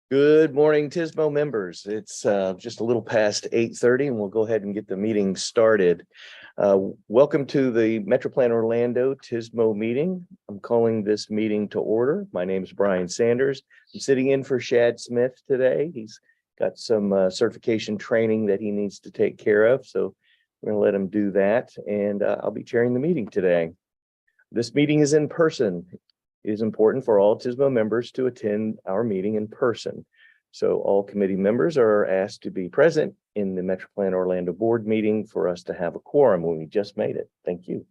Good morning, TSMO members. It's just a little past 8:30 and we'll go ahead and get the meeting started. Welcome to the MetroPlan Orlando TSMO meeting. I'm calling this meeting to order. My name is Brian Sanders. I'm sitting in for Shad Smith today. He's got some certification training that he needs to take care of, so we're going to let him do that, and I'll be chairing the meeting today. This meeting is in person. It is important for all TSMO members to attend our meeting in person. So all committee members are asked to be present in the MetroPlan Orlando board meeting for us to have a quorum. We just made it. Thank you.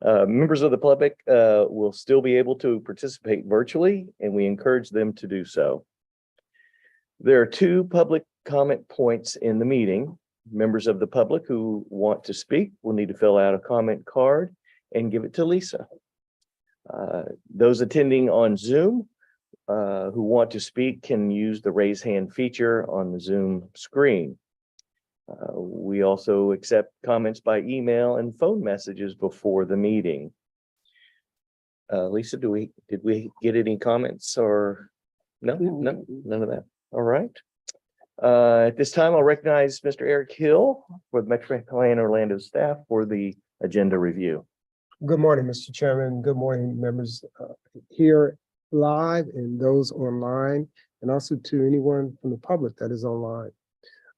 Members of the public will still be able to participate virtually, and we encourage them to do so. There are two public comment points in the meeting. Members of the public who want to speak will need to fill out a comment card and give it to Lisa. Those attending on Zoom who want to speak can use the raise hand feature on the Zoom screen. We also accept comments by email and phone messages before the meeting. Lisa, did we get any comments or no? No, none of that. All right. At this time, I'll recognize Mr. Eric Hill for the MetroPlan Orlando staff for the agenda review. Good morning, Mr. Chairman. Good morning, members here live and those online, and also to anyone from the public that is online.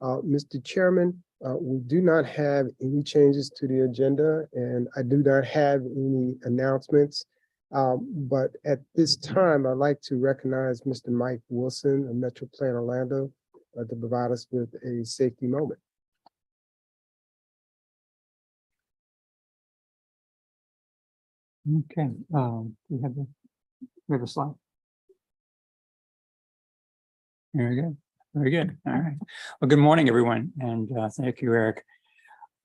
Mr. Chairman, we do not have any changes to the agenda, and I do not have any announcements. But at this time, I'd like to recognize Mr. Mike Wilson of MetroPlan Orlando to provide us with a safety moment. Okay, we have a slide. Very good. Very good. All right. Well, good morning, everyone, and thank you, Eric.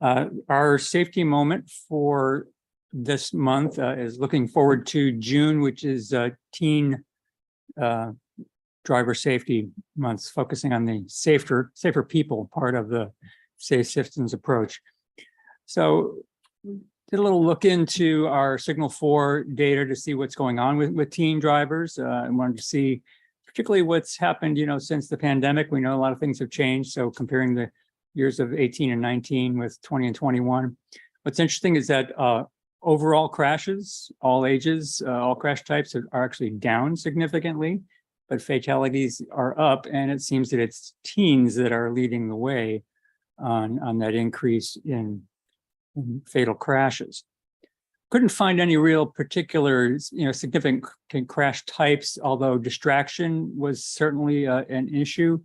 Our safety moment for this month is looking forward to June, which is Teen Driver Safety Month, focusing on the safer people part of the Safe Systems approach. So did a little look into our Signal 4 data to see what's going on with teen drivers. I wanted to see particularly what's happened, since the pandemic. We know a lot of things have changed. So comparing the years of 18 and 19 with 20 and 21. What's interesting is that overall crashes, all ages, all crash types are actually down significantly, but fatalities are up. And it seems that it's teens that are leading the way on that increase in fatal crashes. Couldn't find any real particular, significant crash types, although distraction was certainly an issue.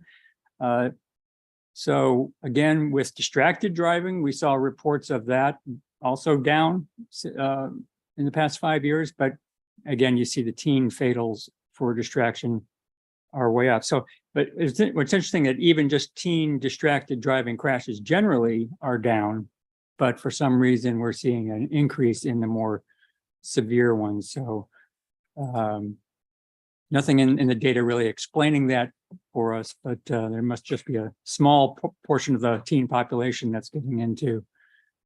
So again, with distracted driving, we saw reports of that also down in the past 5 years. But again, you see the teen fatals for distraction are way up. So, but what's interesting that even just teen distracted driving crashes generally are down. But for some reason, we're seeing an increase in the more severe ones. So nothing in the data really explaining that for us, but there must just be a small portion of the teen population that's getting into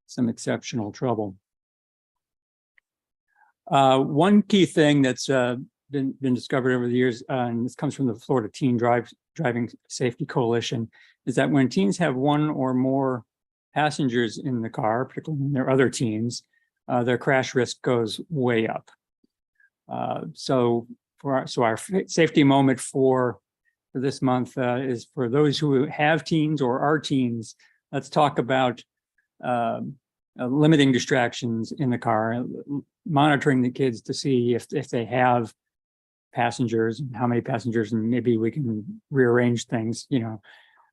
some exceptional trouble. One key thing that's been discovered over the years, and this comes from the Florida Teen Driving Safety Coalition, is that when teens have one or more passengers in the car, particularly when there are other teens, their crash risk goes way up. So our safety moment for this month is for those who have teens or are teens. Let's talk about limiting distractions in the car, monitoring the kids to see if they have passengers, and how many passengers, and maybe we can rearrange things,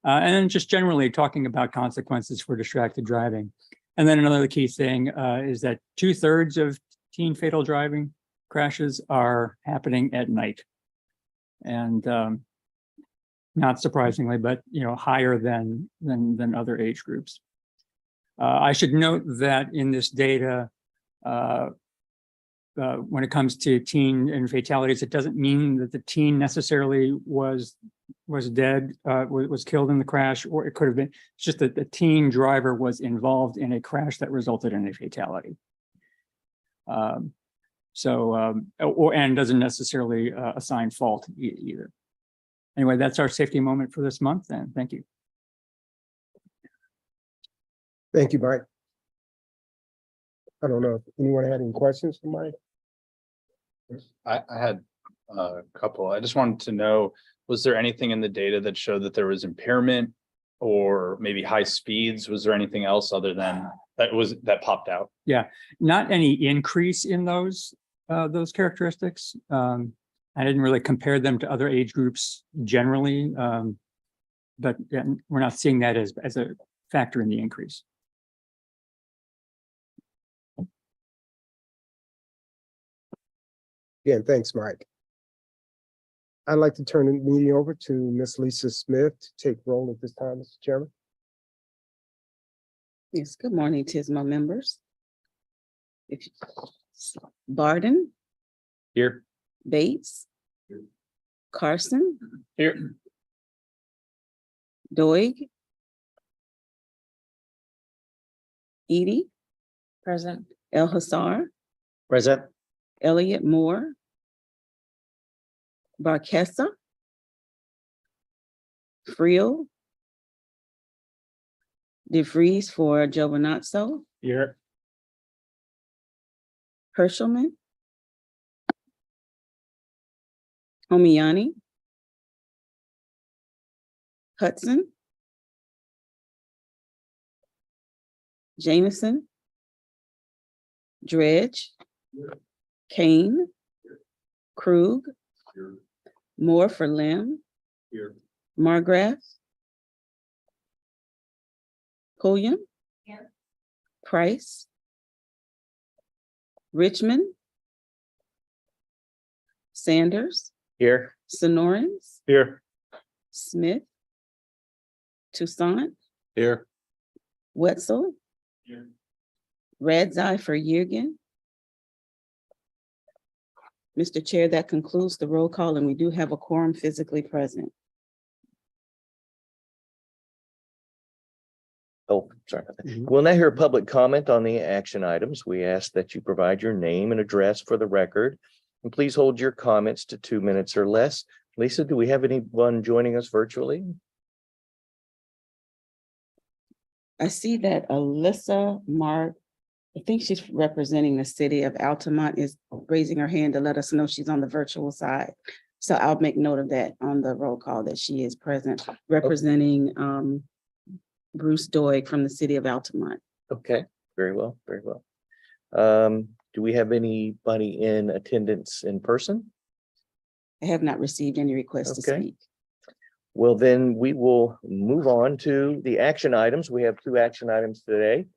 and then just generally talking about consequences for distracted driving. And then another key thing is that 2/3 of teen fatal driving crashes are happening at night. And not surprisingly, but higher than other age groups. I should note that in this data, when it comes to teen and fatalities, it doesn't mean that the teen necessarily was dead, was killed in the crash, or it could have been, it's just that the teen driver was involved in a crash that resulted in a fatality. And doesn't necessarily assign fault either. Anyway, that's our safety moment for this month, and thank you. Thank you, Mike. I don't know if anyone had any questions for Mike? I had a couple. I just wanted to know, was there anything in the data that showed that there was impairment or maybe high speeds? Was there anything else other than that popped out? Not any increase in those characteristics. I didn't really compare them to other age groups generally, but yeah, we're not seeing that as a factor in the increase. Again, thanks, Mike. I'd like to turn the meeting over to Miss Lisa Smith to take roll at this time, Mr. Chairman. Yes, good morning, TSMO members. Barden, Here. Bates, Here. Carson, Here. Doig, Edie, Present. El Hassar, Present. Elliott Moore, Barkessa, Friel, DeVries for Giovinazzo, Here. Herschelman, Homiani, Hudson, Jameson, Dredge, Kane, Krug, Moore for Lim, Here. Margraff, Pulliam, Here. Price, Richmond, Sanders, Here. Sonorens, Here. Smith, Toussaint, Here. Wetzel, Here. Radzai for Yergin. Mr. Chair, that concludes the roll call, and we do have a quorum physically present. Oh, sorry about that. We'll now hear a public comment on the action items. We ask that you provide your name and address for the record. And please hold your comments to 2 minutes or less. Lisa, do we have anyone joining us virtually? I see that Alyssa Mark, I think she's representing the city of Altamont, is raising her hand to let us know she's on the virtual side. So I'll make note of that on the roll call that she is present, representing Bruce Doig from the city of Altamont. Okay, very well, very well. Do we have anybody in attendance in person? I have not received any requests to Okay. speak. Well, then we will move on to the action items. We have 2 action items today.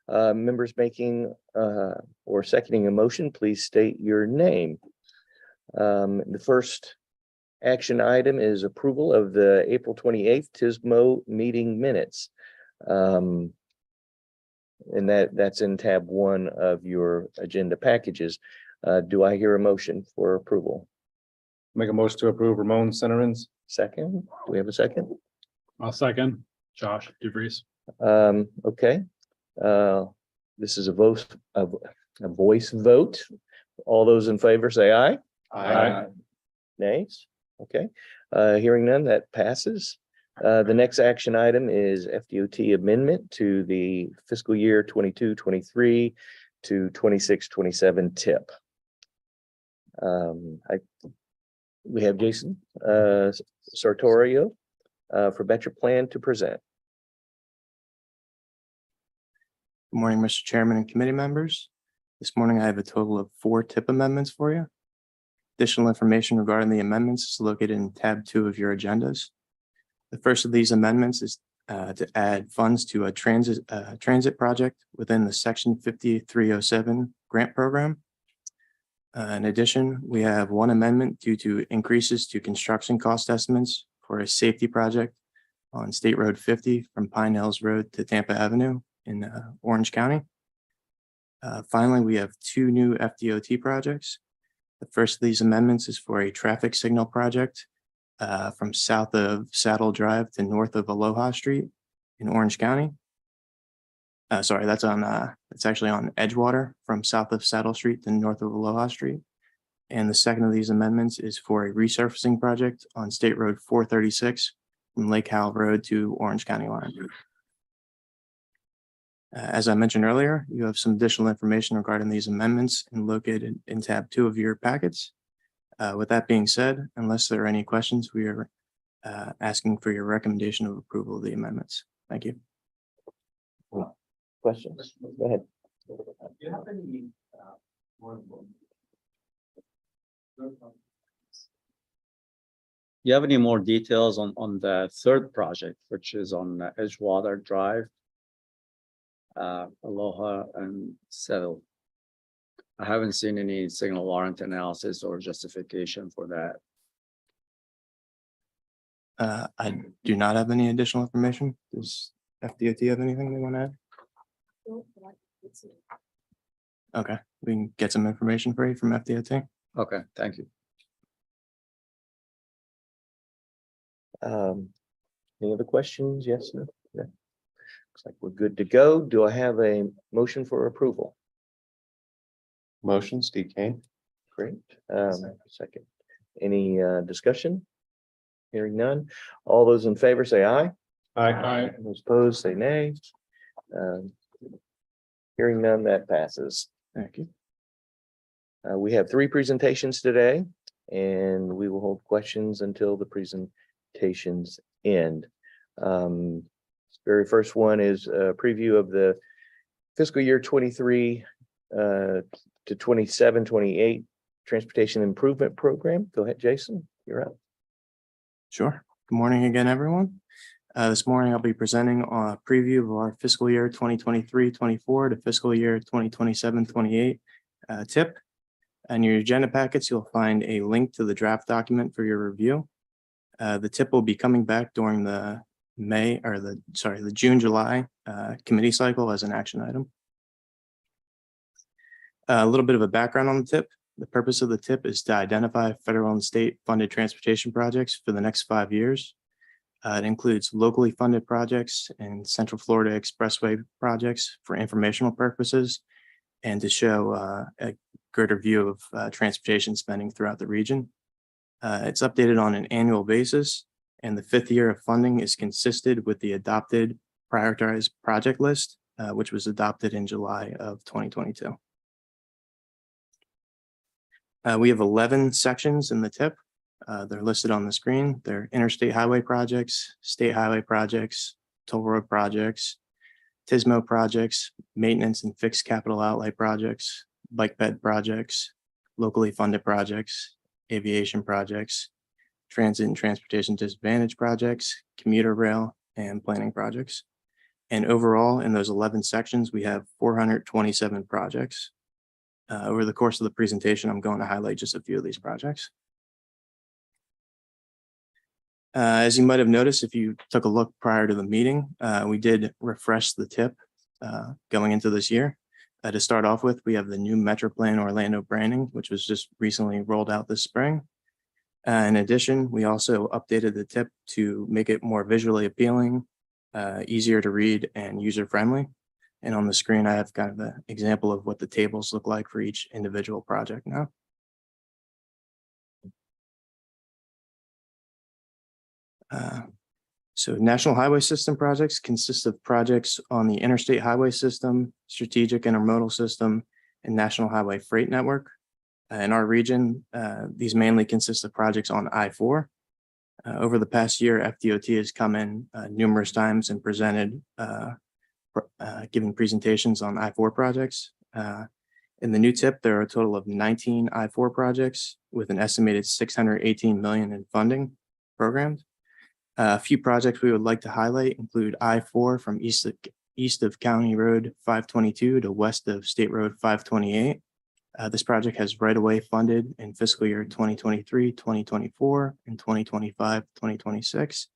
Members making or seconding a motion, please state your name. The first action item is approval of the April 28th TSMO meeting minutes. And that's in tab 1 of your agenda packages. Do I hear a motion for approval? Make a motion to approve Ramon Centerins. Second, do we have a second? I'll second. Josh DeVries. Okay. This is a voice vote. All those in favor say aye. Aye. Nays? Okay. Hearing none, that passes. The next action item is FDOT amendment to the fiscal year 22-23 to 26-27 tip. We have Jason Sartorio for Better Plan to present. Good morning, Mr. Chairman and committee members. This morning, I have a total of 4 tip amendments for you. Additional information regarding the amendments is located in tab 2 of your agendas. The first of these amendments is to add funds to a transit project within the section 5307 grant program. In addition, we have 1 amendment due to increases to construction cost estimates for a safety project on State Road 50 from Pine Hills Road to Tampa Avenue in Orange County. Finally, we have 2 new FDOT projects. The first of these amendments is for a traffic signal project from south of Saddle Drive to north of Aloha Street in Orange County. Sorry, that's actually on Edgewater from south of Saddle Street to north of Aloha Street. And the second of these amendments is for a resurfacing project on State Road 436 from Lake Howell Road to Orange County line. As I mentioned earlier, you have some additional information regarding these amendments and located in tab 2 of your packets. With that being said, unless there are any questions, we are asking for your recommendation of approval of the amendments. Thank you. Questions? Go ahead. Do you have any you have any more details on the third project, which is on Edgewater Drive? Aloha and Settle. I haven't seen any signal warrant analysis or justification for that. I do not have any additional information. Does FDOT have anything they want to add? Okay, we can get some information for you from FDOT. Okay, thank you. Any other questions? Yes, no? Yeah. Looks like we're good to go. Do I have a motion for approval? Motion, Steve Kane. Great. Second. Any discussion? Hearing none. All those in favor say aye. Aye. Those opposed say nay. Hearing none, that passes. Thank you. We have 3 presentations today, and we will hold questions until the presentations end. Very first one is a preview of the fiscal year 23 to 27-28 Transportation Improvement Program. Go ahead, Jason, you're up. Sure. Good morning again, everyone. This morning, I'll be presenting a preview of our fiscal year 2023-24 to fiscal year 2027-28 TIP. In your agenda packets, you'll find a link to the draft document for your review. The TIP will be coming back during the June-July committee cycle as an action item. A little bit of a background on the TIP. The purpose of the TIP is to identify federal and state funded transportation projects for the next 5 years. It includes locally funded projects and Central Florida Expressway projects for informational purposes and to show a greater view of transportation spending throughout the region. It's updated on an annual basis, and the 5th year of funding is consistent with the adopted prioritized project list, which was adopted in July of 2022. We have 11 sections in the TIP. They're listed on the screen. They're interstate highway projects, state highway projects, toll road projects, TSMO projects, maintenance and fixed capital outlay projects, bike bed projects, locally funded projects, aviation projects, transit and transportation disadvantage projects, commuter rail, and planning projects. And overall, in those 11 sections, we have 427 projects. Over the course of the presentation, I'm going to highlight just a few of these projects. As you might have noticed, if you took a look prior to the meeting, we did refresh the TIP going into this year. To start off with, we have the new MetroPlan Orlando branding, which was just recently rolled out this spring. In addition, we also updated the TIP to make it more visually appealing, easier to read, and user-friendly. And on the screen, I have kind of an example of what the tables look like for each individual project now. So National Highway System projects consist of projects on the Interstate Highway System, Strategic Intermodal System, and National Highway Freight Network. In our region, these mainly consist of projects on I-4. Over the past year, FDOT has come in numerous times and presented, giving presentations on I-4 projects. In the new TIP, there are a total of 19 I-4 projects with an estimated $618 million in funding programs. A few projects we would like to highlight include I-4 from east of County Road 522 to west of State Road 528. This project has right-of-way funded in fiscal year 2023, 2024, and 2025, 2026.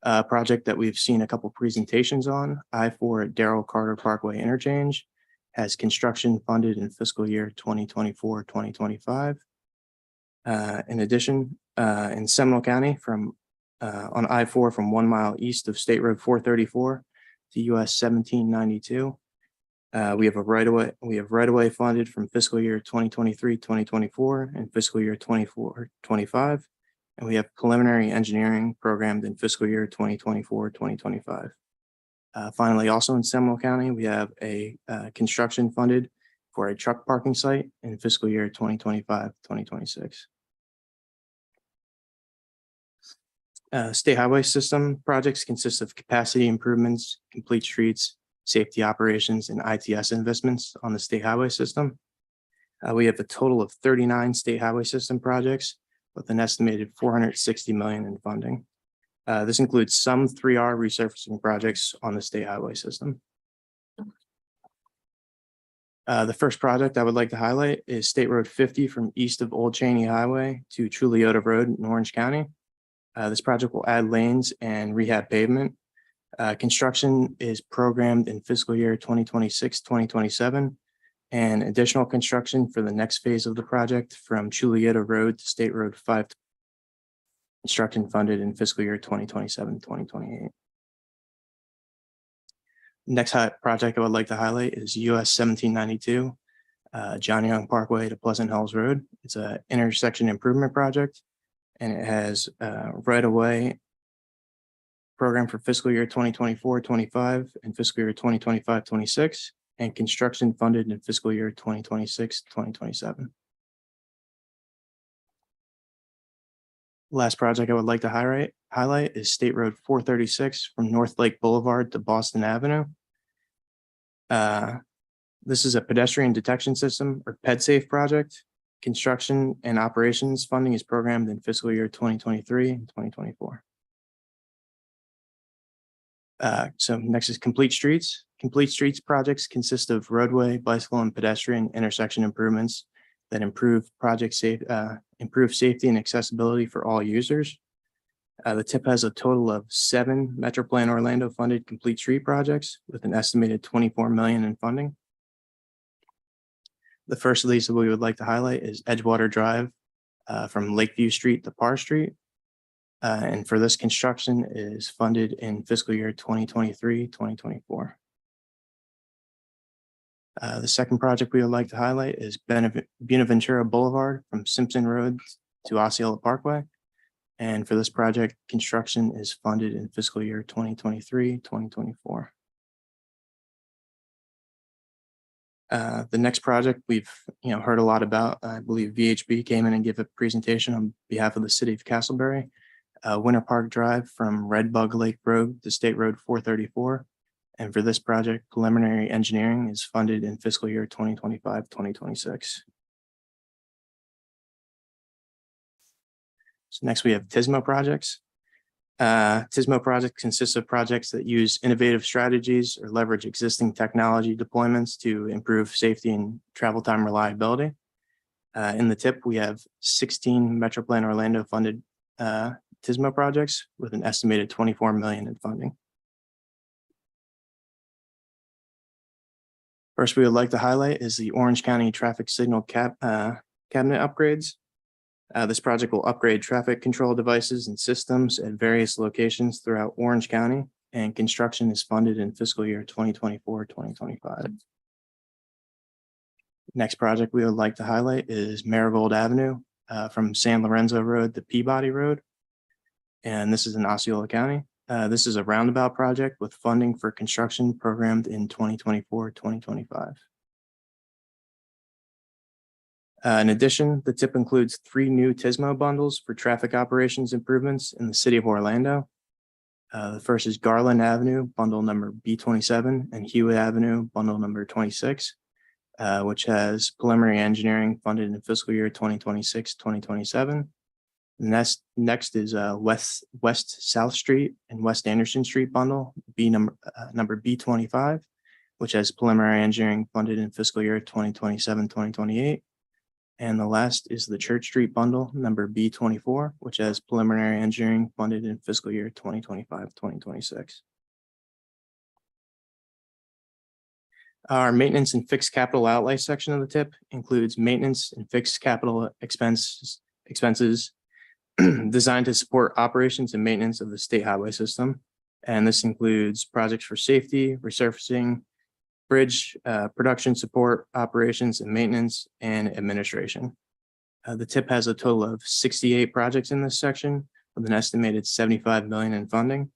A project that we've seen a couple presentations on, I-4 at Darrell Carter Parkway Interchange, has construction funded in fiscal year 2024, 2025. In addition, in Seminole County on I-4 from 1 mile east of State Road 434 to US 1792, We have right of way funded from fiscal year 2023, 2024, and fiscal year 24, 25. And we have preliminary engineering programmed in fiscal year 2024, 2025. Finally, also in Seminole County, we have a construction funded for a truck parking site in fiscal year 2025, 2026. State highway system projects consist of capacity improvements, complete streets, safety operations, and ITS investments on the state highway system. We have a total of 39 state highway system projects with an estimated 460 million in funding. This includes some 3R resurfacing projects on the state highway system. The first project I would like to highlight is State Road 50 from east of Old Cheney Highway to Chuliota Road in Orange County. This project will add lanes and rehab pavement. Construction is programmed in fiscal year 2026, 2027, and additional construction for the next phase of the project from Chuliota Road to State Road 5. Construction funded in fiscal year 2027, 2028. Next project I would like to highlight is US 1792, John Young Parkway to Pleasant Hills Road. It's an intersection improvement project, and it has right-of-way program for fiscal year 2024-25 and fiscal year 2025-26, and construction funded in fiscal year 2026-2027. Last project I would like to highlight is State Road 436 from North Lake Boulevard to Boston Avenue. This is a pedestrian detection system or PedSafe project. Construction and operations funding is programmed in fiscal year 2023 and 2024. So next is complete streets. Complete streets projects consist of roadway, bicycle, and pedestrian intersection improvements that improve safety and accessibility for all users. The TIP has a total of 7 Metro Plan Orlando funded complete street projects with an estimated 24 million in funding. The first of these that we would like to highlight is Edgewater Drive from Lakeview Street to Parr Street. And for this, construction is funded in fiscal year 2023, 2024. The second project we would like to highlight is Buenaventura Boulevard from Simpson Road to Osceola Parkway. And for this project, construction is funded in fiscal year 2023, 2024. The next project we've heard a lot about. I believe VHB came in and gave a presentation on behalf of the city of Castleberry. Winter Park Drive from Red Bug Lake Road to State Road 434. And for this project, preliminary engineering is funded in fiscal year 2025, 2026. So next we have TSMO projects. TSMO projects consist of projects that use innovative strategies or leverage existing technology deployments to improve safety and travel time reliability. In the TIP, we have 16 Metro Plan Orlando funded TSMO projects with an estimated 24 million in funding. First, we would like to highlight is the Orange County traffic signal cabinet upgrades. This project will upgrade traffic control devices and systems at various locations throughout Orange County, and construction is funded in fiscal year 2024, 2025. Next project we would like to highlight is Marigold Avenue from San Lorenzo Road to Peabody Road. And this is in Osceola County. This is a roundabout project with funding for construction programmed in 2024, 2025. In addition, the TIP includes 3 new TSMO bundles for traffic operations improvements in the city of Orlando. The first is Garland Avenue, bundle number B27, and Hewitt Avenue, bundle number 26, which has preliminary engineering funded in fiscal year 2026, 2027. Next is West South Street and West Anderson Street bundle, number B25, which has preliminary engineering funded in fiscal year 2027, 2028. And the last is the Church Street bundle, number B24, which has preliminary engineering funded in fiscal year 2025, 2026. Our maintenance and fixed capital outlay section of the TIP includes maintenance and fixed capital expenses designed to support operations and maintenance of the state highway system. And this includes projects for safety, resurfacing, bridge, production support, operations and maintenance, and administration. The TIP has a total of 68 projects in this section with an estimated 75 million in funding.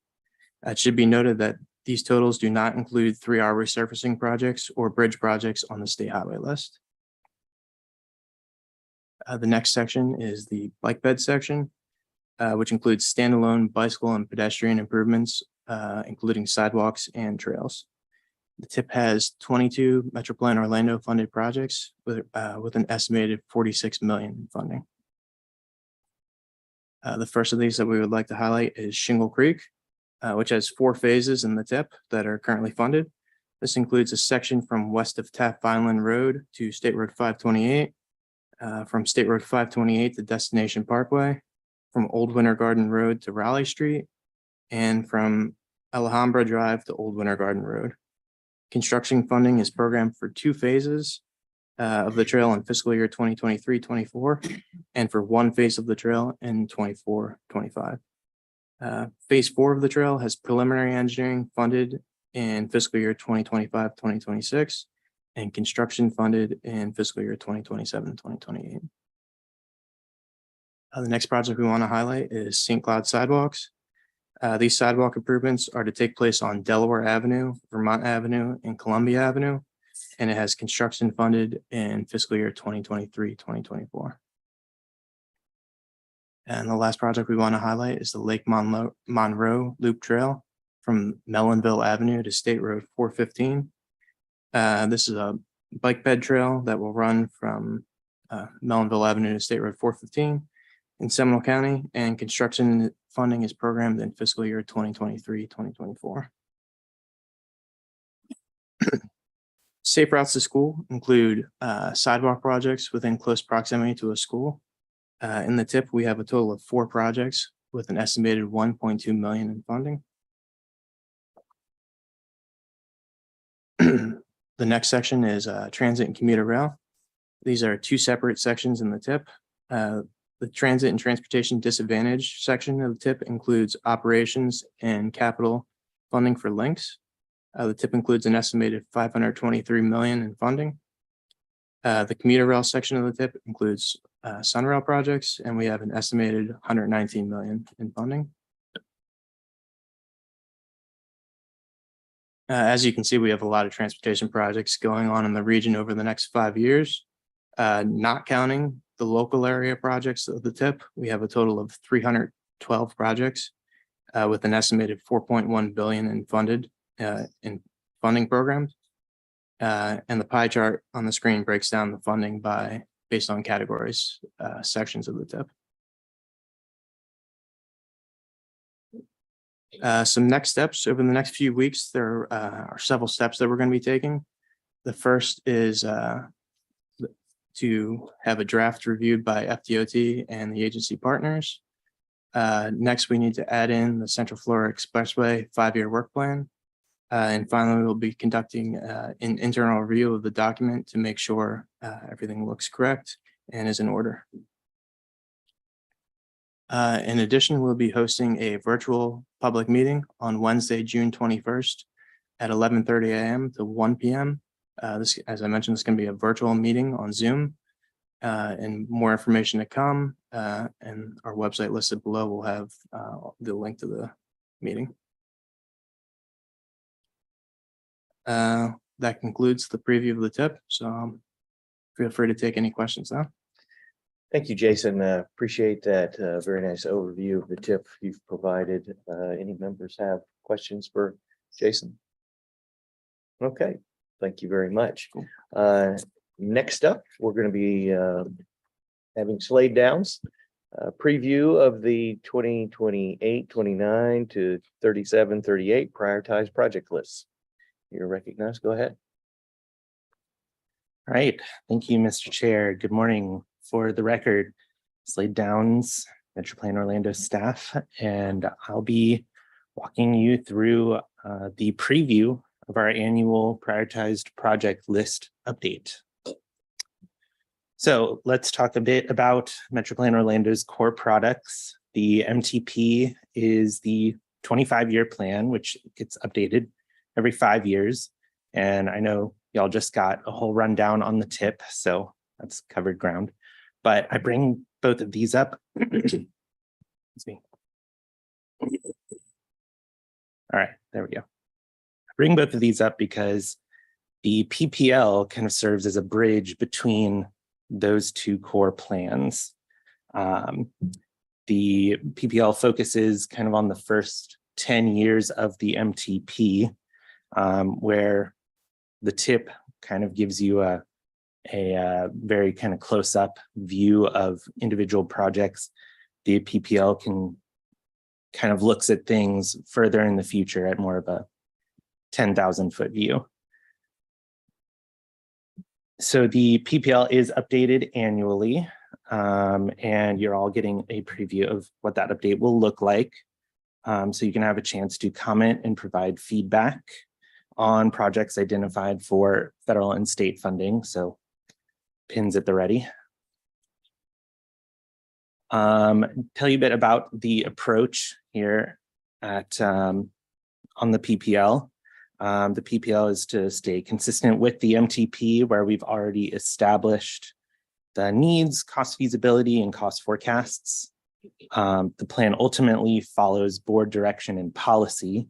It should be noted that these totals do not include 3R resurfacing projects or bridge projects on the state highway list. The next section is the bike bed section, which includes standalone bicycle and pedestrian improvements, including sidewalks and trails. The TIP has 22 Metroplan Orlando funded projects with an estimated 46 million in funding. The first of these that we would like to highlight is Shingle Creek, which has 4 phases in the TIP that are currently funded. This includes a section from west of Taft Vineland Road to State Road 528, from State Road 528 to Destination Parkway, from Old Winter Garden Road to Raleigh Street, and from Alhambra Drive to Old Winter Garden Road. Construction funding is programmed for 2 phases of the trail in fiscal year 2023-24, and for 1 phase of the trail in 24-25. Phase 4 of the trail has preliminary engineering funded in fiscal year 2025-2026, and construction funded in fiscal year 2027-2028. The next project we want to highlight is St. Cloud Sidewalks. These sidewalk improvements are to take place on Delaware Avenue, Vermont Avenue, and Columbia Avenue, and it has construction funded in fiscal year 2023-2024. And the last project we want to highlight is the Lake Monroe Loop Trail from Mellonville Avenue to State Road 415. This is a bike bed trail that will run from Mellonville Avenue to State Road 415 in Seminole County, and construction funding is programmed in fiscal year 2023-2024. Safe routes to school include sidewalk projects within close proximity to a school. In the TIP, we have a total of 4 projects with an estimated 1.2 million in funding. The next section is transit and commuter rail. These are 2 separate sections in the TIP. The transit and transportation disadvantage section of the TIP includes operations and capital funding for links. The TIP includes an estimated 523 million in funding. The commuter rail section of the TIP includes Sunrail projects, and we have an estimated 119 million in funding. As you can see, we have a lot of transportation projects going on in the region over the next 5 years, not counting the local area projects of the TIP. We have a total of 312 projects with an estimated 4.1 billion in funding programs. And the pie chart on the screen breaks down the funding based on categories, sections of the TIP. Some next steps over the next few weeks. There are several steps that we're going to be taking. The first is to have a draft reviewed by FDOT and the agency partners. Next, we need to add in the Central Florida Expressway 5-year work plan. And finally, we'll be conducting an internal review of the document to make sure everything looks correct and is in order. In addition, we'll be hosting a virtual public meeting on Wednesday, June 21st at 11:30 a.m. to 1 p.m. This, as I mentioned, is going to be a virtual meeting on Zoom, and more information to come. And our website listed below will have the link to the meeting. That concludes the preview of the TIP. So feel free to take any questions now. Thank you, Jason. Appreciate that very nice overview of the TIP you've provided. Any members have questions for Jason? Okay, thank you very much. Next up, we're going to be having slide downs, preview of the 2028-29 to 37-38 prioritized project lists. You're recognized. Go ahead. All right. Thank you, Mr. Chair. Good morning. For the record, Slade Downs, Metroplan Orlando staff, and I'll be walking you through the preview of our annual prioritized project list update. So let's talk a bit about Metroplan Orlando's core products. The MTP is the 25-year plan, which gets updated every 5 years. And I know y'all just got a whole rundown on the tip, so that's covered ground. But I bring both of these up. Excuse me. All right, there we go. I bring both of these up because the PPL kind of serves as a bridge between those two core plans. The PPL focuses kind of on the first 10 years of the MTP, where the tip kind of gives you a very kind of close-up view of individual projects. The PPL can kind of looks at things further in the future at more of a 10,000-foot view. So the PPL is updated annually, and you're all getting a preview of what that update will look like. So you can have a chance to comment and provide feedback on projects identified for federal and state funding. So pins at the ready. Tell you a bit about the approach here at on the PPL. The PPL is to stay consistent with the MTP, where we've already established the needs, cost feasibility, and cost forecasts. The plan ultimately follows board direction and policy,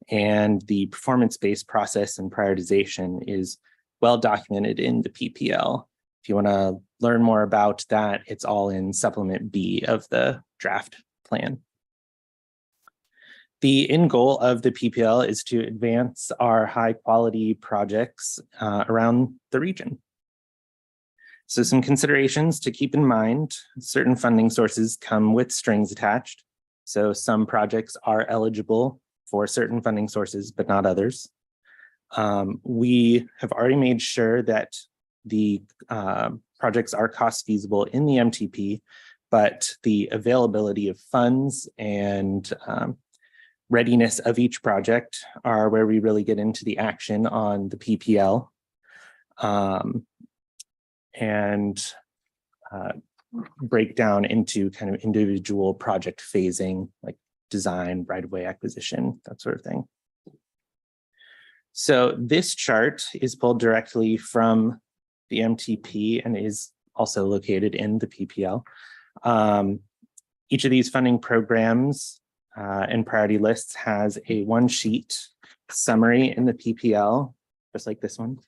and the performance-based process and prioritization is well documented in the PPL. If you want to learn more about that, it's all in supplement B of the draft plan. The end goal of the PPL is to advance our high quality projects around the region. So some considerations to keep in mind: certain funding sources come with strings attached. So some projects are eligible for certain funding sources, but not others. We have already made sure that the projects are cost feasible in the MTP, but the availability of funds and readiness of each project are where we really get into the action on the PPL. And break down into kind of individual project phasing, like design, right-of-way acquisition, that sort of thing. So this chart is pulled directly from the MTP and is also located in the PPL. Each of these funding programs and priority lists has a one-sheet summary in the PPL, just like this one,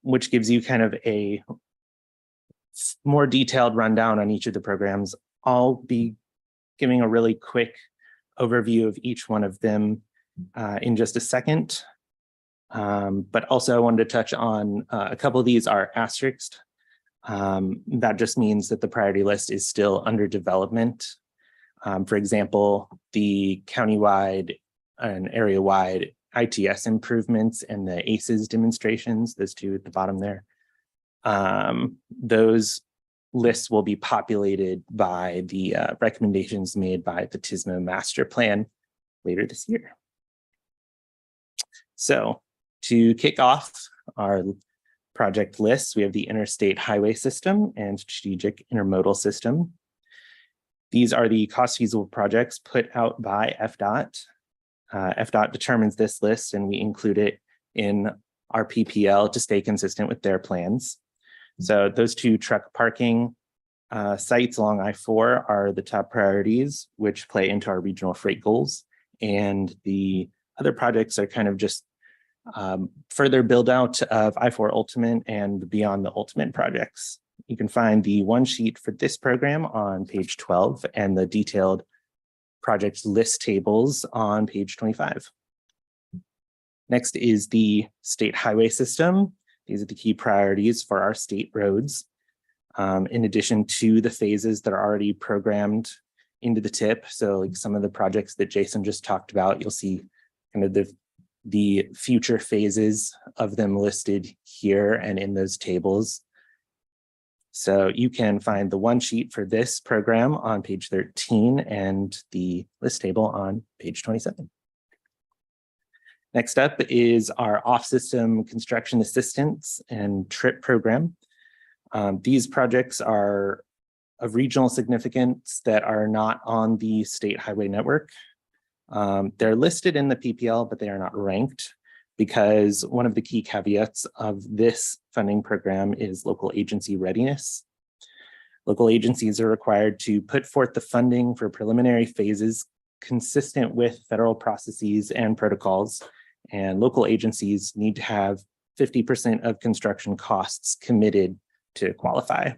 which gives you kind of a more detailed rundown on each of the programs. I'll be giving a really quick overview of each one of them in just a second. But also I wanted to touch on a couple of these are asterisked. That just means that the priority list is still under development. For example, the countywide and area-wide ITS improvements and the ACES demonstrations, those two at the bottom there. Those lists will be populated by the recommendations made by the TSMO master plan later this year. So to kick off our project lists, we have the interstate highway system and strategic intermodal system. These are the cost feasible projects put out by FDOT. FDOT determines this list and we include it in our PPL to stay consistent with their plans. So those two truck parking sites along I-4 are the top priorities, which play into our regional freight goals. And the other projects are kind of just further build out of I-4 Ultimate and beyond the Ultimate projects. You can find the one sheet for this program on page 12 and the detailed project list tables on page 25. Next is the state highway system. These are the key priorities for our state roads. In addition to the phases that are already programmed into the tip. So like some of the projects that Jason just talked about, you'll see kind of the future phases of them listed here and in those tables. So you can find the one sheet for this program on page 13 and the list table on page 27. Next up is our off-system construction assistance and TRIP program. These projects are of regional significance that are not on the state highway network. They're listed in the PPL, but they are not ranked because one of the key caveats of this funding program is local agency readiness. Local agencies are required to put forth the funding for preliminary phases consistent with federal processes and protocols, and local agencies need to have 50% of construction costs committed to qualify.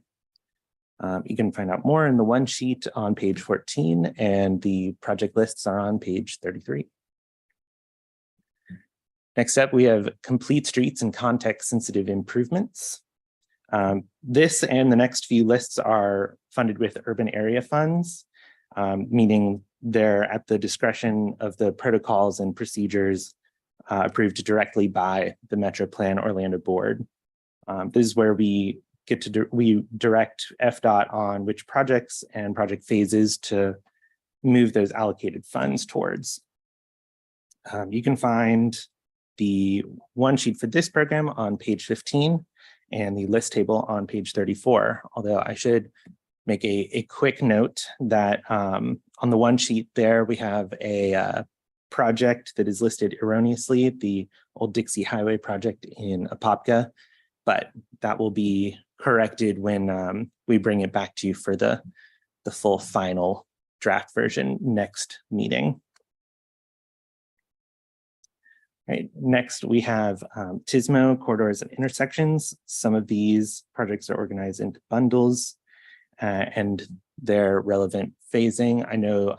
You can find out more in the one sheet on page 14, and the project lists are on page 33. Next up, we have complete streets and context-sensitive improvements. This and the next few lists are funded with urban area funds, meaning they're at the discretion of the protocols and procedures approved directly by the Metro Plan Orlando Board. This is where we get to we direct FDOT on which projects and project phases to move those allocated funds towards. You can find the one sheet for this program on page 15 and the list table on page 34, although I should make a quick note that on the one sheet there, we have a project that is listed erroneously, the Old Dixie Highway project in Apopka, but that will be corrected when we bring it back to you for the full final draft version next meeting. Right. Next, we have TSMO corridors and intersections. Some of these projects are organized into bundles and their relevant phasing. I know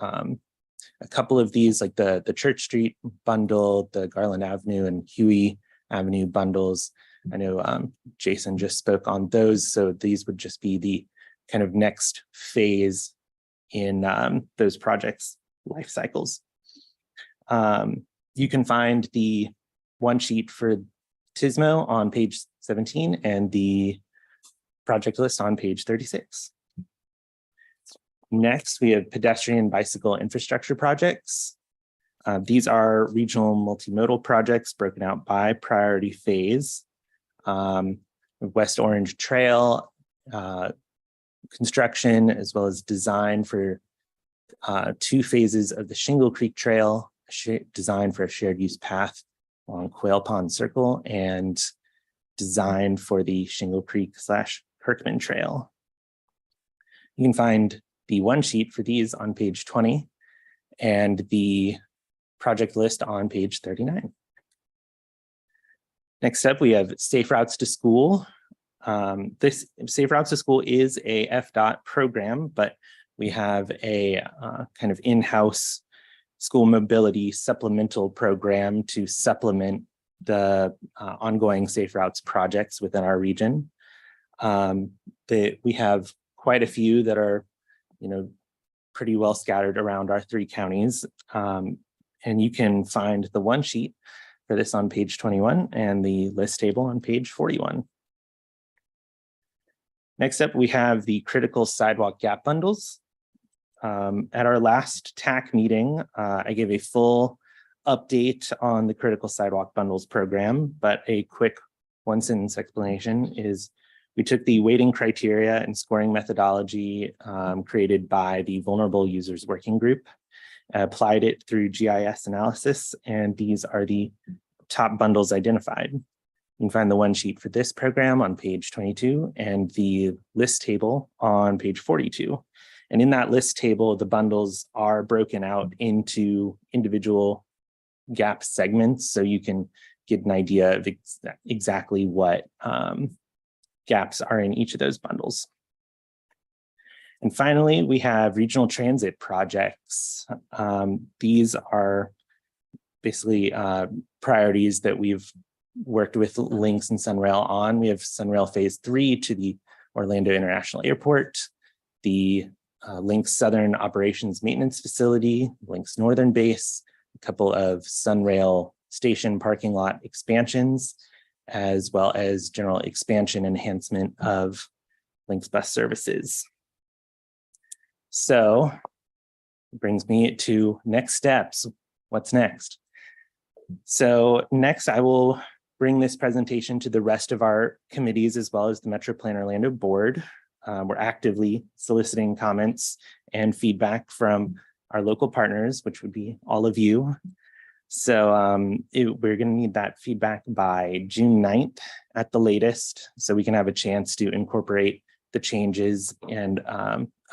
a couple of these, like the Church Street bundle, the Garland Avenue and Huey Avenue bundles. I know Jason just spoke on those, so these would just be the kind of next phase in those projects' life cycles. You can find the one sheet for TSMO on page 17 and the project list on page 36. Next, we have pedestrian bicycle infrastructure projects. These are regional multimodal projects broken out by priority phase. West Orange Trail construction, as well as design for 2 phases of the Shingle Creek Trail, design for a shared use path along Quail Pond Circle, and design for the Shingle Creek / Kirkman Trail. You can find the one sheet for these on page 20 and the project list on page 39. Next up, we have Safe Routes to School. This Safe Routes to School is a FDOT program, but we have a kind of in-house school mobility supplemental program to supplement the ongoing Safe Routes projects within our region. We have quite a few that are, pretty well scattered around our 3 counties. And you can find the one sheet for this on page 21 and the list table on page 41. Next up, we have the critical sidewalk gap bundles. At our last TAC meeting, I gave a full update on the critical sidewalk bundles program, but a quick one-sentence explanation is we took the weighting criteria and scoring methodology created by the Vulnerable Users Working Group, applied it through GIS analysis, and these are the top bundles identified. You can find the one sheet for this program on page 22 and the list table on page 42. And in that list table, the bundles are broken out into individual gap segments, so you can get an idea of exactly what gaps are in each of those bundles. And finally, we have regional transit projects. These are basically priorities that we've worked with Lynx and Sunrail on. We have Sunrail Phase 3 to the Orlando International Airport, the Lynx Southern Operations Maintenance Facility, Lynx Northern Base, a couple of Sunrail station parking lot expansions, as well as general expansion enhancement of Lynx bus services. So it brings me to next steps. What's next? So next, I will bring this presentation to the rest of our committees as well as the Metro Plan Orlando Board. We're actively soliciting comments and feedback from our local partners, which would be all of you. So we're going to need that feedback by June 9th at the latest, so we can have a chance to incorporate the changes and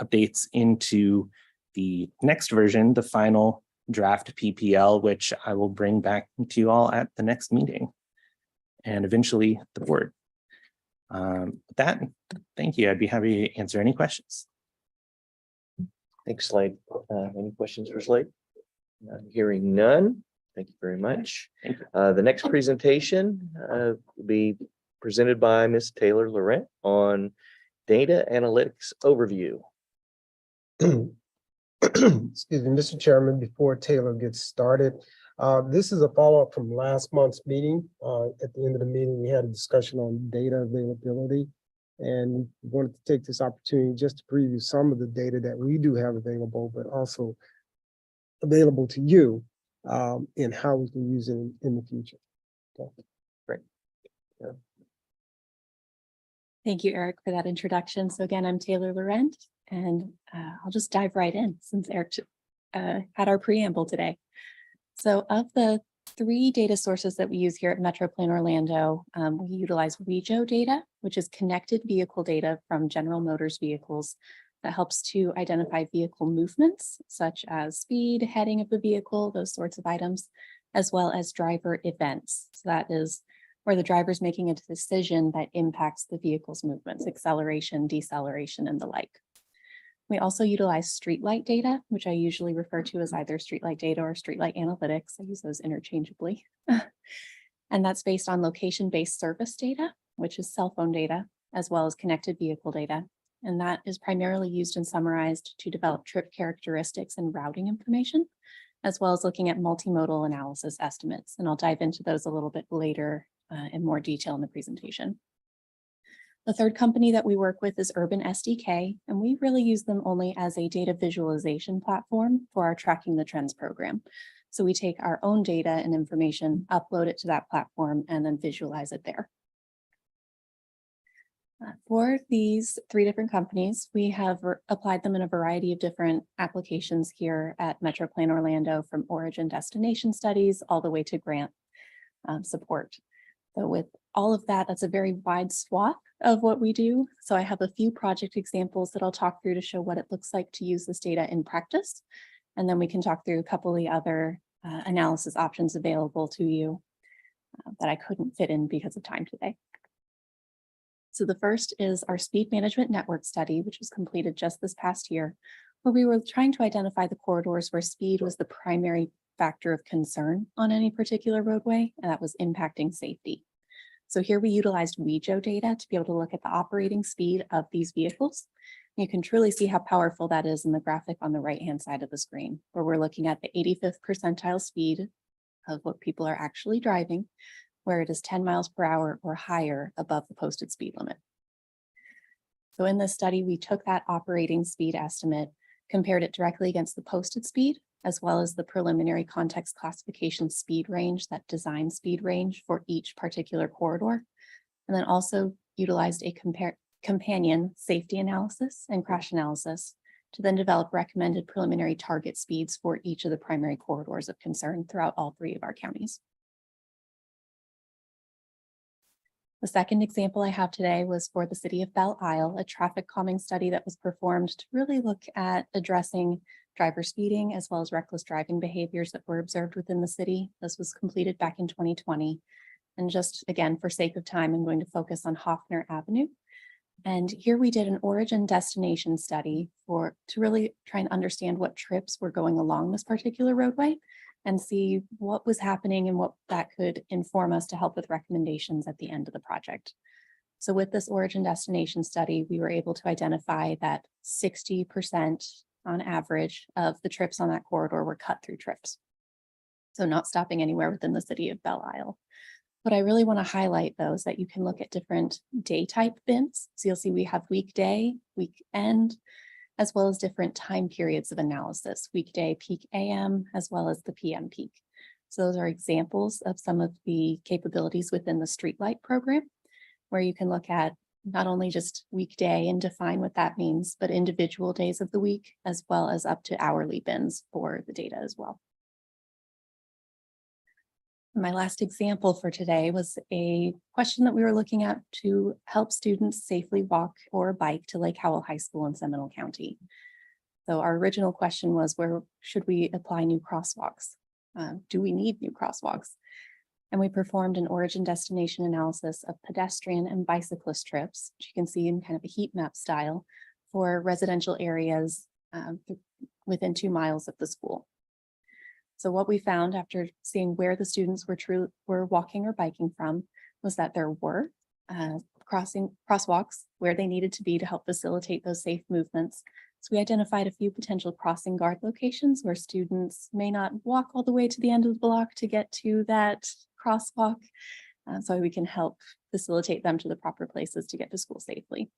updates into the next version, the final draft PPL, which I will bring back to you all at the next meeting and eventually the board. With that, thank you. I'd be happy to answer any questions. Thanks, Slade. Any questions for Slade? Hearing none. Thank you very much. Thank you. The next presentation will be presented by Ms. Taylor Laurent on data analytics overview. Excuse me, Mr. Chairman, before Taylor gets started, this is a follow-up from last month's meeting. At the end of the meeting, we had a discussion on data availability. And we wanted to take this opportunity just to preview some of the data that we do have available, but also available to you and how we can use it in the future. Okay. Great. Thank you, Eric, for that introduction. So again, I'm Taylor Laurent, and I'll just dive right in since Eric had our preamble today. So of the 3 data sources that we use here at MetroPlan Orlando, we utilize WEJO data, which is connected vehicle data from General Motors vehicles that helps to identify vehicle movements, such as speed, heading of the vehicle, those sorts of items, as well as driver events. So that is where the driver's making a decision that impacts the vehicle's movements, acceleration, deceleration, and the like. We also utilize streetlight data, which I usually refer to as either streetlight data or streetlight analytics. I use those interchangeably. And that's based on location-based service data, which is cell phone data, as well as connected vehicle data. And that is primarily used and summarized to develop trip characteristics and routing information, as well as looking at multimodal analysis estimates. And I'll dive into those a little bit later in more detail in the presentation. The third company that we work with is Urban SDK, and we really use them only as a data visualization platform for our Tracking the Trends program. So we take our own data and information, upload it to that platform, and then visualize it there. For these 3 different companies, we have applied them in a variety of different applications here at MetroPlan Orlando, from origin destination studies all the way to grant support. So with all of that, that's a very wide swath of what we do. So I have a few project examples that I'll talk through to show what it looks like to use this data in practice. And then we can talk through a couple of the other analysis options available to you that I couldn't fit in because of time today. So the first is our speed management network study, which was completed just this past year, where we were trying to identify the corridors where speed was the primary factor of concern on any particular roadway, and that was impacting safety. So here we utilized WEJO data to be able to look at the operating speed of these vehicles. You can truly see how powerful that is in the graphic on the right-hand side of the screen, where we're looking at the 85th percentile speed of what people are actually driving, where it is 10 miles per hour or higher above the posted speed limit. So in this study, we took that operating speed estimate, compared it directly against the posted speed, as well as the preliminary context classification speed range, that design speed range for each particular corridor, and then also utilized a companion safety analysis and crash analysis to then develop recommended preliminary target speeds for each of the primary corridors of concern throughout all 3 of our counties. The second example I have today was for the city of Belle Isle, a traffic calming study that was performed to really look at addressing driver speeding as well as reckless driving behaviors that were observed within the city. This was completed back in 2020. And just again, for sake of time, I'm going to focus on Hoffner Avenue. And here we did an origin destination study to really try and understand what trips were going along this particular roadway and see what was happening and what that could inform us to help with recommendations at the end of the project. So with this origin destination study, we were able to identify that 60% on average of the trips on that corridor were cut through trips. So not stopping anywhere within the city of Belle Isle. What I really want to highlight though is that you can look at different day type bins. So you'll see we have weekday, weekend, as well as different time periods of analysis, weekday peak AM, as well as the PM peak. So those are examples of some of the capabilities within the streetlight program, where you can look at not only just weekday and define what that means, but individual days of the week, as well as up to hourly bins for the data as well. My last example for today was a question that we were looking at to help students safely walk or bike to Lake Howell High School in Seminole County. So our original question was, where should we apply new crosswalks? Do we need new crosswalks? And we performed an origin destination analysis of pedestrian and bicyclist trips, which you can see in kind of a heat map style for residential areas within 2 miles of the school. So what we found after seeing where the students were walking or biking from was that there were crosswalks where they needed to be to help facilitate those safe movements. So we identified a few potential crossing guard locations where students may not walk all the way to the end of the block to get to that crosswalk. So we can help facilitate them to the proper places to get to school safely.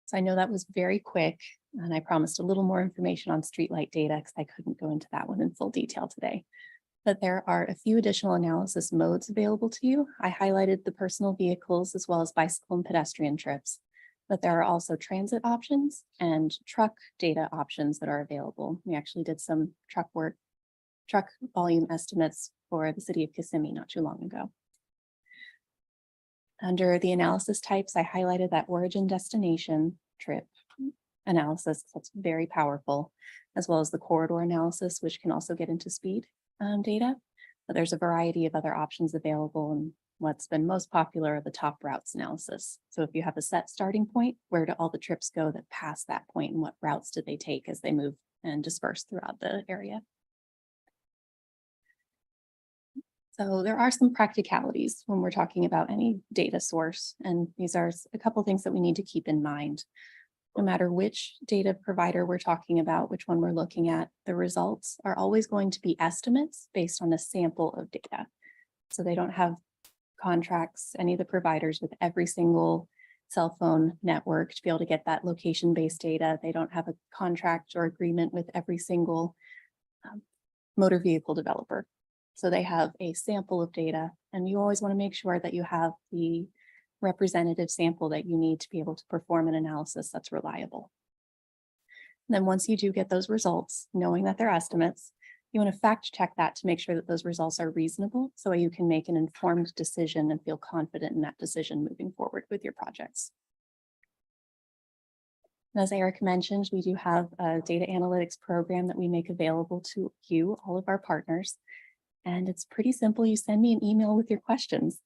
So I know that was very quick, and I promised a little more information on streetlight data because I couldn't go into that one in full detail today. But there are a few additional analysis modes available to you. I highlighted the personal vehicles as well as bicycle and pedestrian trips, but there are also transit options and truck data options that are available. We actually did some truck volume estimates for the city of Kissimmee not too long ago. Under the analysis types, I highlighted that origin destination trip analysis. That's very powerful, as well as the corridor analysis, which can also get into speed data. But there's a variety of other options available, and what's been most popular are the top routes analysis. So if you have a set starting point, where do all the trips go that pass that point, and what routes did they take as they move and disperse throughout the area? So there are some practicalities when we're talking about any data source, and these are a couple things that we need to keep in mind. No matter which data provider we're talking about, which one we're looking at, the results are always going to be estimates based on a sample of data. So they don't have contracts, any of the providers, with every single cell phone network to be able to get that location-based data. They don't have a contract or agreement with every single motor vehicle developer. So they have a sample of data, and you always want to make sure that you have the representative sample that you need to be able to perform an analysis that's reliable. And then once you do get those results, knowing that they're estimates, you want to fact check that to make sure that those results are reasonable, so you can make an informed decision and feel confident in that decision moving forward with your projects. And as Eric mentioned, we do have a data analytics program that we make available to you, all of our partners. And it's pretty simple. You send me an email with your questions.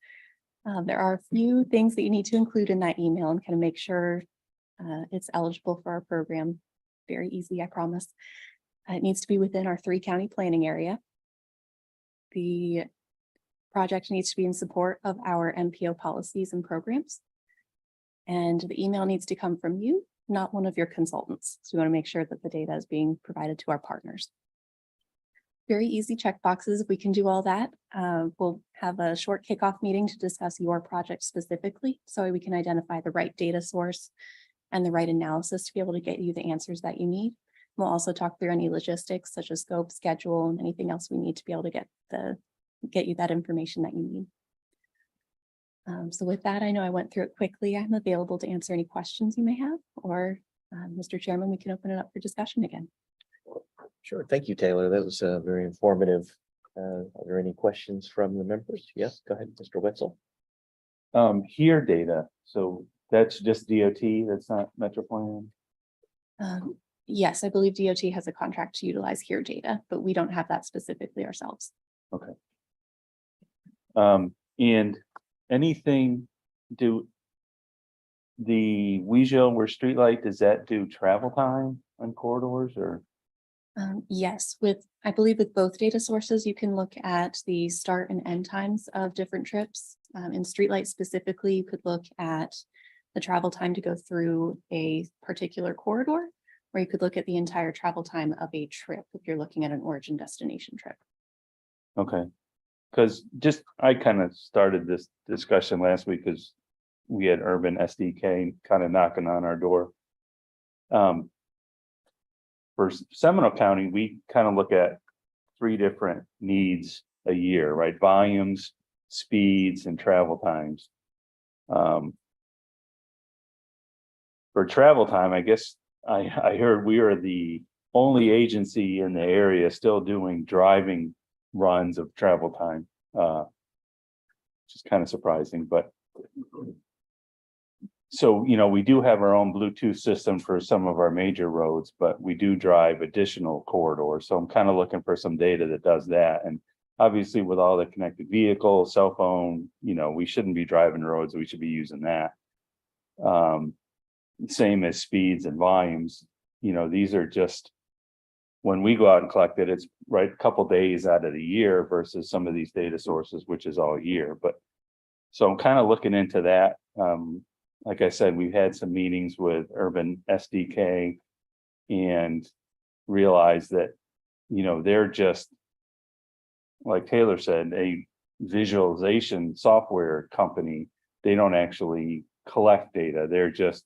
There are a few things that you need to include in that email and kind of make sure it's eligible for our program. Very easy, I promise. It needs to be within our 3-county planning area. The project needs to be in support of our MPO policies and programs. And the email needs to come from you, not one of your consultants. So we want to make sure that the data is being provided to our partners. Very easy check boxes. If we can do all that, we'll have a short kickoff meeting to discuss your project specifically, so we can identify the right data source and the right analysis to be able to get you the answers that you need. We'll also talk through any logistics such as scope, schedule, and anything else we need to be able to get you that information that you need. So with that, I know I went through it quickly. I'm available to answer any questions you may have, or Mr. Chairman, we can open it up for discussion again. Sure. Thank you, Taylor. That was very informative. Are there any questions from the members? Yes, go ahead, Mr. Wetzel. Here data. So that's just DOT. That's not Metroplan. Yes, I believe DOT has a contract to utilize HERE data, but we don't have that specifically ourselves. Okay. And anything do the Weijia or streetlight, does that do travel time on corridors or? Yes, I believe with both data sources, you can look at the start and end times of different trips. In streetlight specifically, you could look at the travel time to go through a particular corridor, or you could look at the entire travel time of a trip if you're looking at an origin destination trip. Okay. Because I kind of started this discussion last week because we had Urban SDK kind of knocking on our door. For Seminole County, we kind of look at 3 different needs a year, right? Volumes, speeds, and travel times. For travel time, I guess I heard we are the only agency in the area still doing driving runs of travel time. Which is kind of surprising, but so, we do have our own Bluetooth system for some of our major roads, but we do drive additional corridors. So I'm kind of looking for some data that does that. And obviously with all the connected vehicles, cell phone, we shouldn't be driving roads. We should be using that. Same as speeds and volumes, these are just, when we go out and collect it, it's right a couple days out of the year versus some of these data sources, which is all year. But so I'm kind of looking into that. Like I said, we've had some meetings with Urban SDK and realized that, they're just, like Taylor said, a visualization software company. They don't actually collect data. They're just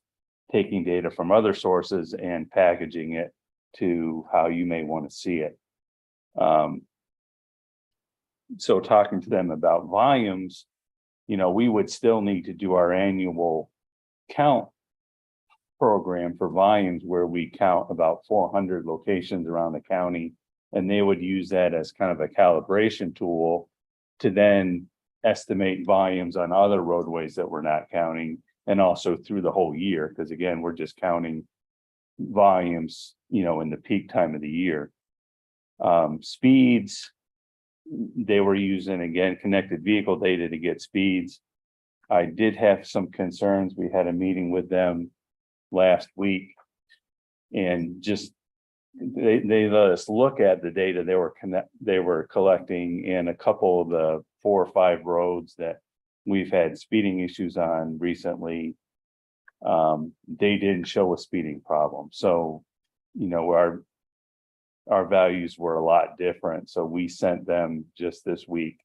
taking data from other sources and packaging it to how you may want to see it. So talking to them about volumes, we would still need to do our annual count program for volumes where we count about 400 locations around the county, and they would use that as kind of a calibration tool to then estimate volumes on other roadways that we're not counting, and also through the whole year, because again, we're just counting volumes, in the peak time of the year. Speeds, they were using, again, connected vehicle data to get speeds. I did have some concerns. We had a meeting with them last week, and just they let us look at the data they were collecting in a couple of the 4 or 5 roads that we've had speeding issues on recently. They didn't show a speeding problem. So, our values were a lot different. So we sent them just this week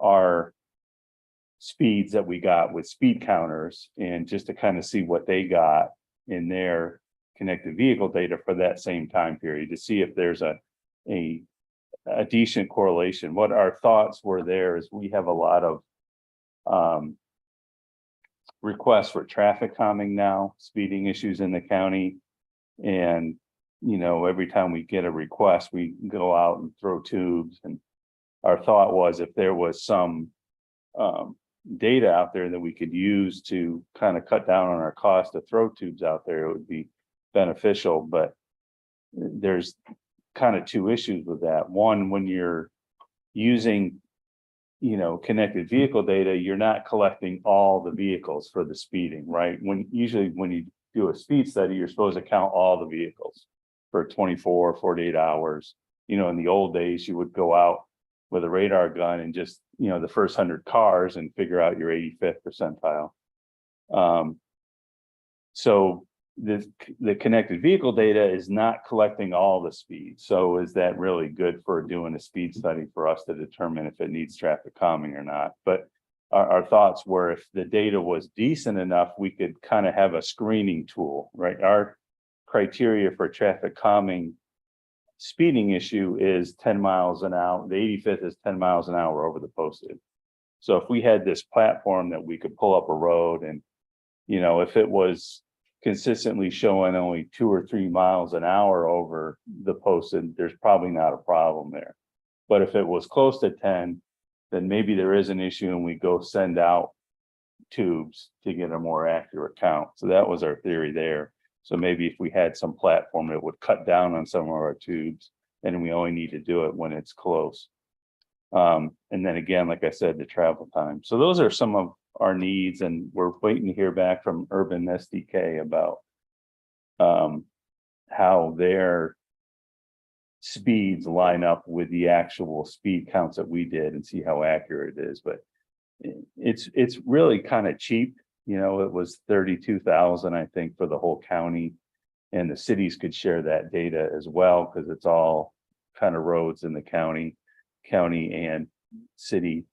our speeds that we got with speed counters, and just to kind of see what they got in their connected vehicle data for that same time period, to see if there's a decent correlation. What our thoughts were there is we have a lot of requests for traffic calming now, speeding issues in the county. And, every time we get a request, we go out and throw tubes. And our thought was, if there was some data out there that we could use to kind of cut down on our cost to throw tubes out there, it would be beneficial. But there's kind of 2 issues with that. One, when you're using connected vehicle data, you're not collecting all the vehicles for the speeding, right? Usually when you do a speed study, you're supposed to count all the vehicles for 24, 48 hours. In the old days, you would go out with a radar gun and just, the first 100 cars and figure out your 85th percentile. So the connected vehicle data is not collecting all the speed. So is that really good for doing a speed study for us to determine if it needs traffic calming or not? But our thoughts were, if the data was decent enough, we could kind of have a screening tool, right? Our criteria for traffic calming speeding issue is 10 miles an hour. The 85th is 10 miles an hour over the posted. So if we had this platform that we could pull up a road and, if it was consistently showing only 2 or 3 miles an hour over the posted, there's probably not a problem there. But if it was close to 10, then maybe there is an issue, and we go send out tubes to get a more accurate count. So that was our theory there. So maybe if we had some platform that would cut down on some of our tubes, and we only need to do it when it's close. And then again, like I said, the travel time. So those are some of our needs, and we're waiting to hear back from Urban SDK about how their speeds line up with the actual speed counts that we did, and see how accurate it is. But it's really kind of cheap. It was 32,000, I think, for the whole county, and the cities could share that data as well, because it's all kind of roads in the county and city.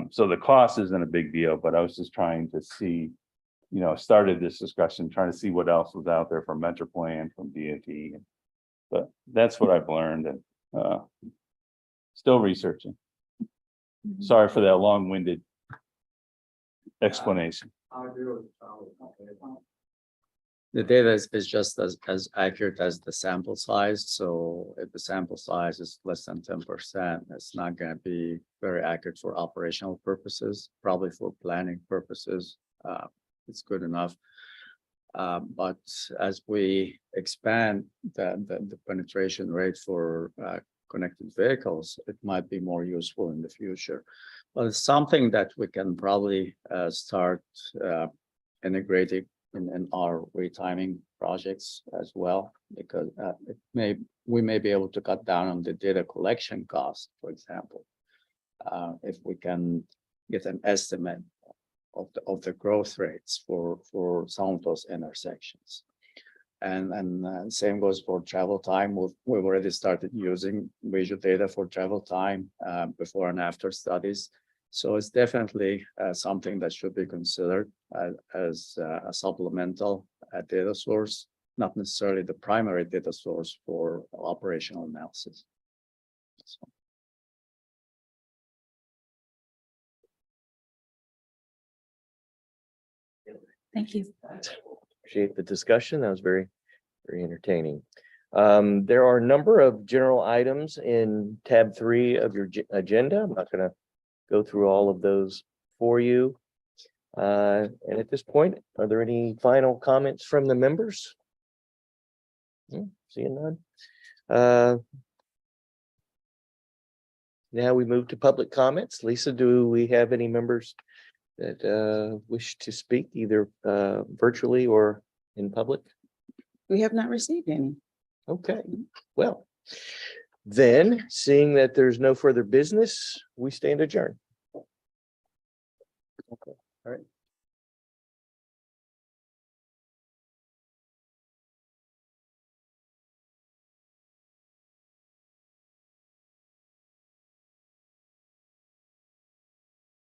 So the cost isn't a big deal, but I was just trying to see, started this discussion, trying to see what else was out there from Metroplan, from DOT. But that's what I've learned, and still researching. Sorry for that long-winded explanation. The data is just as accurate as the sample size. So if the sample size is less than 10%, it's not going to be very accurate for operational purposes, probably for planning purposes. It's good enough. But as we expand the penetration rate for connected vehicles, it might be more useful in the future. But it's something that we can probably start integrating in our retiming projects as well, because we may be able to cut down on the data collection cost, for example, if we can get an estimate of the growth rates for some of those intersections. And same goes for travel time. We've already started using visual data for travel time before and after studies. So it's definitely something that should be considered as a supplemental data source, not necessarily the primary data source for operational analysis. So. Thank you. Appreciate the discussion. That was very, very entertaining. There are a number of general items in tab 3 of your agenda. I'm not going to go through all of those for you. And at this point, are there any final comments from the members? Seeing none. Now we move to public comments. Lisa, do we have any members that wish to speak either virtually or in public? We have not received any. Okay, well, then seeing that there's no further business, we stand adjourned. All right.